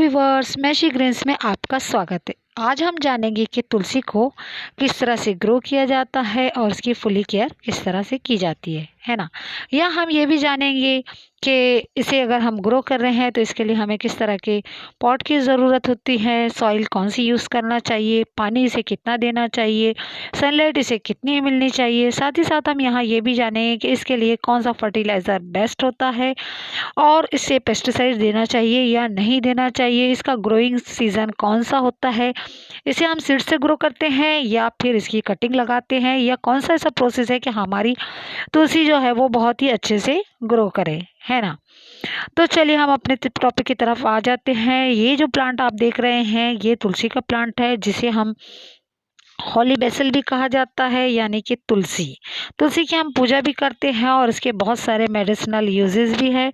Viewers, meshy Green's में आपका स्वागत है। आज हम जानेंगे कि तुलसी को किस तरह से ग्रो किया जाता है और उसकी फुली केयर किस तरह से की जाती है ना। या हम ये भी जानेंगे कि इसे अगर हम ग्रो कर रहे हैं तो इसके लिए हमें किस तरह के पॉट की ज़रूरत होती है, सॉइल कौन सी यूज़ करना चाहिए, पानी इसे कितना देना चाहिए, सनलाइट इसे कितनी मिलनी चाहिए। साथ ही साथ हम यहाँ ये भी जानेंगे कि इसके लिए कौन सा फर्टिलाइज़र बेस्ट होता है और इसे पेस्टिसाइड देना चाहिए या नहीं देना चाहिए, इसका ग्रोइंग सीज़न कौन सा होता है, इसे हम सीड से ग्रो करते हैं या फिर इसकी कटिंग लगाते हैं, या कौन सा ऐसा प्रोसेस है कि हमारी तुलसी जो है वो बहुत ही अच्छे से ग्रो करे, है ना। तो चलिए हम अपने टॉपिक की तरफ आ जाते हैं। ये जो प्लांट आप देख रहे हैं ये तुलसी का प्लांट है, जिसे हम हॉली बेसल भी कहा जाता है, यानी कि तुलसी। तुलसी की हम पूजा भी करते हैं और इसके बहुत सारे मेडिसिनल यूजेस भी है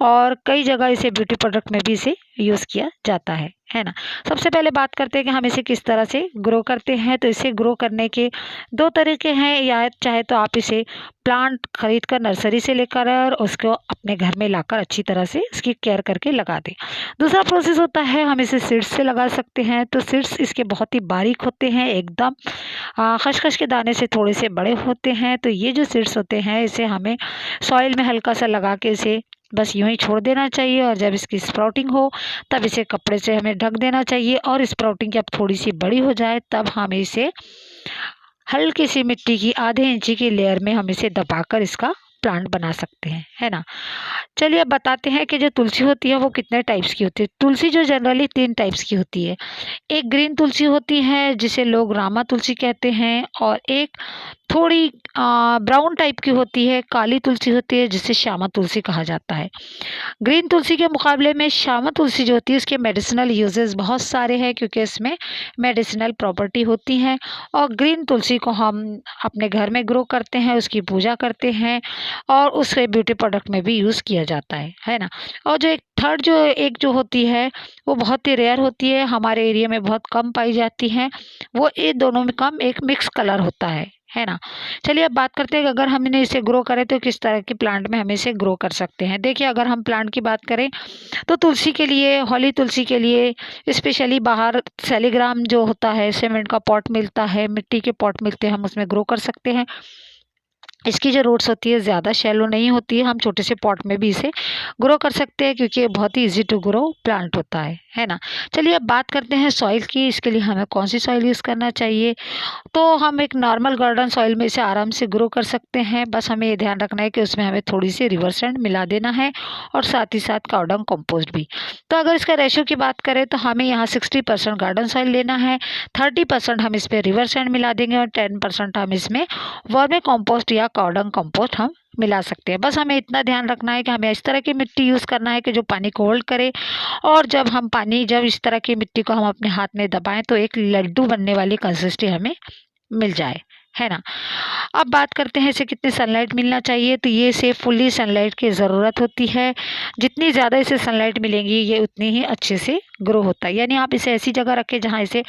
और कई जगह इसे ब्यूटी प्रोडक्ट में भी इसे यूज़ किया जाता है ना। सबसे पहले बात करते हैं कि हम इसे किस तरह से ग्रो करते हैं। तो इसे ग्रो करने के दो तरीके हैं, या चाहे तो आप इसे प्लांट खरीद कर नर्सरी से लेकर और उसको अपने घर में लाकर अच्छी तरह से इसकी केयर करके लगा दें। दूसरा प्रोसेस होता है हम इसे सीड्स से लगा सकते हैं। तो सीड्स इसके बहुत ही बारीक होते हैं, एकदम खसखस के दाने से थोड़े से बड़े होते हैं। तो ये जो सीड्स होते हैं इसे हमें सॉइल में हल्का सा लगा के इसे बस यूं ही छोड़ देना चाहिए, और जब इसकी स्प्राउटिंग हो तब इसे कपड़े से हमें ढक देना चाहिए, और स्प्राउटिंग जब थोड़ी सी बड़ी हो जाए तब हम इसे हल्की सी मिट्टी की आधे इंची की लेयर में हम इसे दबाकर इसका प्लांट बना सकते हैं, है ना। चलिए अब बताते हैं कि जो तुलसी होती है वो कितने टाइप्स की होती है। तुलसी जो जनरली 3 टाइप्स की होती है। एक ग्रीन तुलसी होती है जिसे लोग रामा तुलसी कहते हैं, और एक थोड़ी ब्राउन टाइप की होती है, काली तुलसी होती है, जिसे श्यामा तुलसी कहा जाता है। ग्रीन तुलसी के मुकाबले में श्यामा तुलसी जो होती है उसके मेडिसिनल यूजेस बहुत सारे हैं, क्योंकि इसमें मेडिसिनल प्रॉपर्टी होती हैं। और ग्रीन तुलसी को हम अपने घर में ग्रो करते हैं, उसकी पूजा करते हैं और उसे ब्यूटी प्रोडक्ट में भी यूज़ किया जाता है ना। और जो एक जो होती है वो बहुत ही रेयर होती है, हमारे एरिया में बहुत कम पाई जाती है। वो ये दोनों में कम एक मिक्स कलर होता है ना। चलिए अब बात करते हैं कि अगर हमने इसे ग्रो करें तो किस तरह के प्लांट में हम इसे ग्रो कर सकते हैं। देखिए, अगर हम प्लांट की बात करें तो तुलसी के लिए, हॉली तुलसी के लिए स्पेशली बाहर सेलीग्राम जो होता है, सीमेंट का पॉट मिलता है, मिट्टी के पॉट मिलते हैं, हम उसमें ग्रो कर सकते हैं। इसकी जो रूट्स होती है ज़्यादा शैलो नहीं होती है, हम छोटे से पॉट में भी इसे ग्रो कर सकते हैं, क्योंकि ये बहुत ही इजी टू ग्रो प्लांट होता है ना। चलिए अब बात करते हैं सॉइल की। इसके लिए हमें कौन सी सॉइल यूज़ करना चाहिए। तो हम एक नॉर्मल गार्डन सॉइल में इसे आराम से ग्रो कर सकते हैं। बस हमें ये ध्यान रखना है कि उसमें हमें थोड़ी सी रिवर सैंड मिला देना है, और साथ ही साथ काव डंग कंपोस्ट भी। तो अगर इसका रेशियो की बात करें तो हमें यहाँ 60% गार्डन सॉइल लेना है, 30% हम इस पर रिवर सैंड मिला देंगे, और 10% हम इसमें वर्मी कंपोस्ट या काव डंग कंपोस्ट हम मिला सकते हैं। बस हमें इतना ध्यान रखना है कि हमें इस तरह की मिट्टी यूज़ करना है कि जो पानी को होल्ड करे, और जब इस तरह की मिट्टी को हम अपने हाथ में दबाएं तो एक लड्डू बनने वाली कंसिस्टेंसी हमें मिल जाए, है ना। अब बात करते हैं इसे कितनी सनलाइट मिलना चाहिए। तो ये इसे फुल्ली सनलाइट की ज़रूरत होती है। जितनी ज़्यादा इसे सनलाइट मिलेंगी ये उतनी ही अच्छे से ग्रो होता है। यानी आप इसे ऐसी जगह रखें जहाँ इसे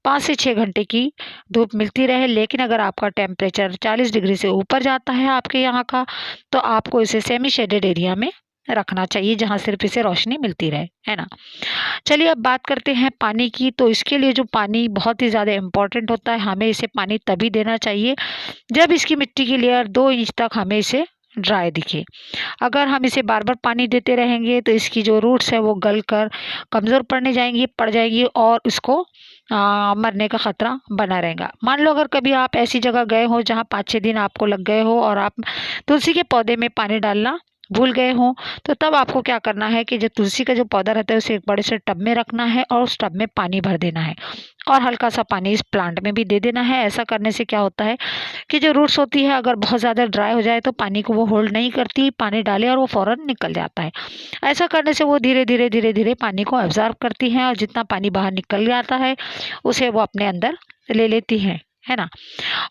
5 से 6 घंटे की धूप मिलती रहे। लेकिन अगर आपका टेम्परेचर 40 डिग्री से ऊपर जाता है आपके यहाँ का, तो आपको इसे सेमी शेडेड एरिया में रखना चाहिए, जहाँ सिर्फ इसे रोशनी मिलती रहे, है ना। चलिए अब बात करते हैं पानी की। तो इसके लिए जो पानी बहुत ही ज़्यादा इम्पोर्टेंट होता है, हमें इसे पानी तभी देना चाहिए जब इसकी मिट्टी की लेयर 2 इंच तक हमें इसे ड्राई दिखे। अगर हम इसे बार बार पानी देते रहेंगे तो इसकी जो रूट्स है वो गल कर कमज़ोर पड़ जाएगी और इसको मरने का ख़तरा बना रहेगा। मान लो अगर कभी आप ऐसी जगह गए हो जहाँ 5-6 दिन आपको लग गए हो और आप तुलसी के पौधे में पानी डालना भूल गए हों, तो तब आपको क्या करना है कि जो तुलसी का जो पौधा रहता है उसे एक बड़े से टब में रखना है, और उस टब में पानी भर देना है, और हल्का सा पानी इस प्लांट में भी दे देना है। ऐसा करने से क्या होता है कि जो रूट्स होती है अगर बहुत ज़्यादा ड्राई हो जाए तो पानी को वो होल्ड नहीं करती, पानी डाले और वो फ़ौरन निकल जाता है। ऐसा करने से वो धीरे धीरे पानी को एब्जॉर्ब करती हैं, और जितना पानी बाहर निकल जाता है उसे वो अपने अंदर ले लेती हैं, है ना।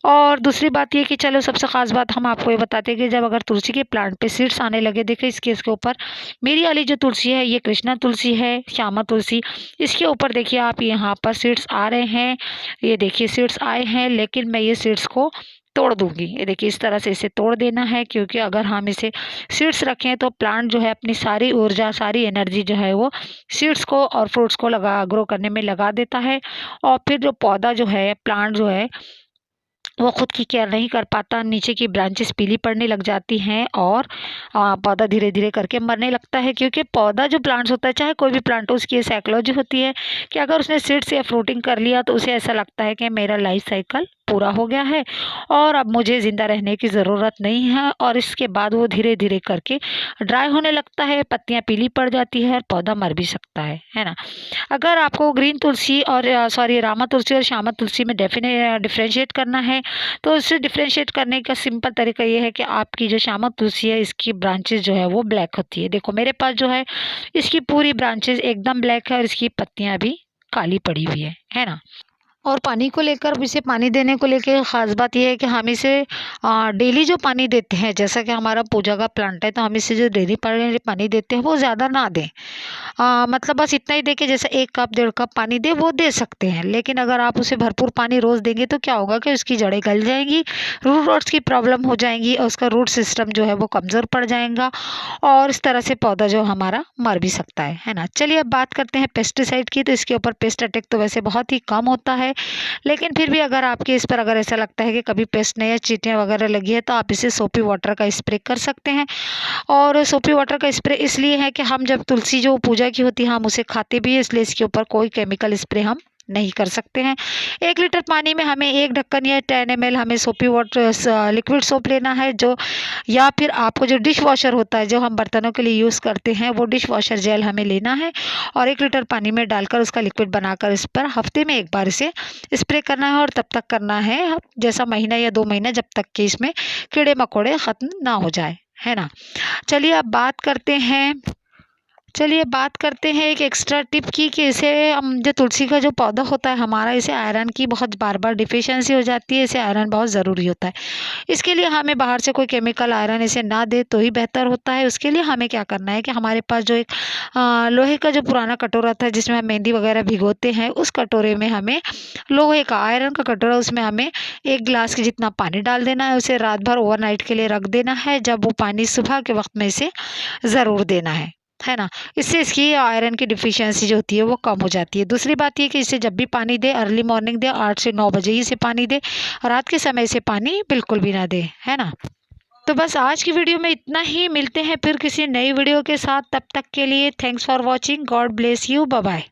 और दूसरी बात ये कि चलो सबसे ख़ास बात हम आपको ये बताते हैं कि जब अगर तुलसी के प्लांट पे सीड्स आने लगे, देखिए इसके ऊपर मेरी वाली जो तुलसी है ये कृष्णा तुलसी है, श्यामा तुलसी, इसके ऊपर देखिए आप यहाँ पर सीड्स आ रहे हैं। ये देखिए सीड्स आए हैं, लेकिन मैं ये सीड्स को तोड़ दूंगी। ये देखिए इस तरह से इसे तोड़ देना है, क्योंकि अगर हम इसे सीड्स रखें तो प्लांट जो है अपनी सारी ऊर्जा, सारी एनर्जी जो है वो सीड्स को और फ्रूट्स को ग्रो करने में लगा देता है। और फिर जो पौधा जो है, प्लांट जो है, वो खुद की केयर नहीं कर पाता, नीचे की ब्रांचेस पीली पड़ने लग जाती हैं और पौधा धीरे धीरे करके मरने लगता है। क्योंकि पौधा जो प्लांट्स होता है, चाहे कोई भी प्लांट हो, उसकी साइकोलॉजी होती है कि अगर उसने सीड्स या फ्रूटिंग कर लिया तो उसे ऐसा लगता है कि मेरा लाइफ साइकिल पूरा हो गया है और अब मुझे ज़िंदा रहने की ज़रूरत नहीं है। और इसके बाद वो धीरे धीरे करके ड्राई होने लगता है, पत्तियाँ पीली पड़ जाती है और पौधा मर भी सकता है ना। अगर आपको ग्रीन तुलसी और रामा तुलसी और श्यामा तुलसी में डिफ्रेंशिएट करना है, तो इससे डिफ्रेंशिएट करने का सिंपल तरीका ये है कि आपकी जो श्यामा तुलसी है, इसकी ब्रांचेस जो है वो ब्लैक होती है। देखो मेरे पास जो है इसकी पूरी ब्रांचेस एकदम ब्लैक है और इसकी पत्तियां भी काली पड़ी हुई है ना। और पानी को लेकर, इसे पानी देने को लेकर ख़ास बात यह है कि हम इसे डेली जो पानी देते हैं, जैसा कि हमारा पूजा का प्लांट है तो हम इसे जो डेली पानी देते हैं वो ज़्यादा ना दें। मतलब बस इतना ही दें कि जैसे 1 कप 1.5 कप पानी दे, वो दे सकते हैं। लेकिन अगर आप उसे भरपूर पानी रोज़ देंगे तो क्या होगा कि उसकी जड़ें गल जाएंगी, रूट रॉट्स की प्रॉब्लम हो जाएंगी और उसका रूट सिस्टम जो है वो कमज़ोर पड़ जाएगा और इस तरह से पौधा जो हमारा मर भी सकता है ना। चलिए अब बात करते हैं पेस्टिसाइड की। तो इसके ऊपर पेस्ट अटैक तो वैसे बहुत ही कम होता है, लेकिन फिर भी अगर आपके इस पर अगर ऐसा लगता है कि कभी पेस्ट ने या चींटियाँ वगैरह लगी है, तो आप इसे सोपी वाटर का स्प्रे कर सकते हैं। और सोपी वाटर का स्प्रे इसलिए है कि हम जब तुलसी जो पूजा की होती है हम उसे खाते भी है, इसलिए इसके ऊपर कोई केमिकल स्प्रे हम नहीं कर सकते हैं। 1 लीटर पानी में हमें 1 ढक्कन या 10 ml हमें सोपी वाटर लिक्विड सोप लेना है, जो या फिर आपको जो डिश वॉशर होता है, जो हम बर्तनों के लिए यूज़ करते हैं, वो डिश वॉशर जेल हमें लेना है और 1 लीटर पानी में डालकर उसका लिक्विड बनाकर इस पर हफ्ते में 1 बार इसे स्प्रे करना है। और तब तक करना है जैसा महीना या 2 महीना, जब तक कि इसमें कीड़े मकोड़े ख़त्म ना हो जाए, है ना। चलिए अब बात करते हैं एक एक्स्ट्रा टिप की, कि इसे जो तुलसी का जो पौधा होता है हमारा, इसे आयरन की बहुत बार बार डिफिशियंसी हो जाती है, इसे आयरन बहुत ज़रूरी होता है। इसके लिए हमें बाहर से कोई केमिकल आयरन इसे ना दे तो ही बेहतर होता है। उसके लिए हमें क्या करना है कि हमारे पास जो एक लोहे का जो पुराना कटोरा था जिसमें हम मेहंदी वगैरह भिगोते हैं, उस कटोरे में हमें लोहे का आयरन का कटोरा, उसमें हमें 1 गिलास के जितना पानी डाल देना है। उसे रात भर ओवरनाइट के लिए रख देना है। जब वो पानी सुबह के वक्त में इसे ज़रूर देना है ना। इससे इसकी आयरन की डिफिशियंसी जो होती है वो कम हो जाती है। दूसरी बात ये कि इसे जब भी पानी दे, अर्ली मॉर्निंग दे, 8 से 9 बजे ही इसे पानी दे, रात के समय इसे पानी बिल्कुल भी ना दे, है ना। तो बस आज की वीडियो में इतना ही। मिलते हैं फिर किसी नई वीडियो के साथ। तब तक के लिए thanks for watching. God bless you. Bye bye.